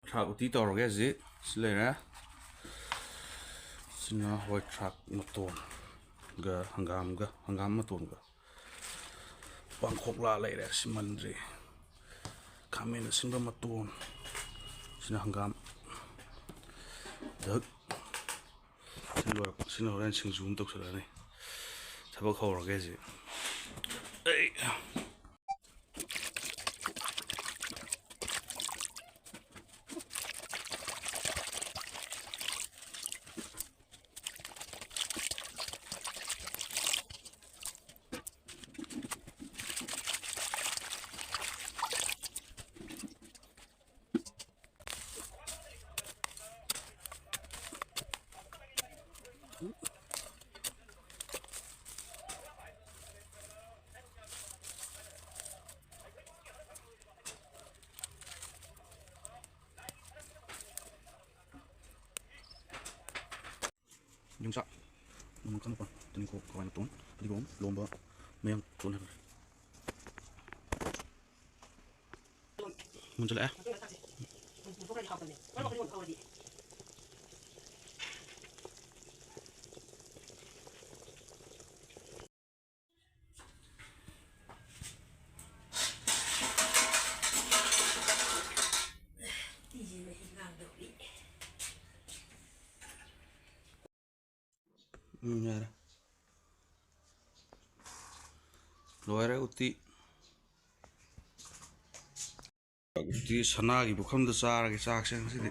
ꯊ꯭ꯔꯥꯛ ꯎꯇꯤ ꯇꯧꯔꯒꯦ ꯍꯧꯖꯤꯛ ꯁꯤ ꯂꯩꯔꯦ ꯁꯤꯅ ꯍꯋꯥꯏ ꯊ꯭ꯔꯥꯛ ꯃꯇꯣꯟꯒ ꯍꯪꯒꯥꯝ ꯃꯇꯣꯟꯒ ꯄꯥꯡꯈꯣꯛꯂꯥ ꯂꯩꯔꯦ ꯁꯤ ꯃꯟꯗ꯭ꯔꯤ ꯈꯥꯃꯦꯟ ꯑꯁꯤꯟꯕ ꯃꯇꯣꯟ ꯁꯤꯅ ꯍꯪꯒꯥꯝ ꯗꯛ sino ren sing zoom tok sala ni thaba khawr ge ji ei Yung sa naman kan pa tani ko kawan ton di bom lomba mayang ton ha mun jala Yara loire uti sanagi bukham da char ge chak sang sidi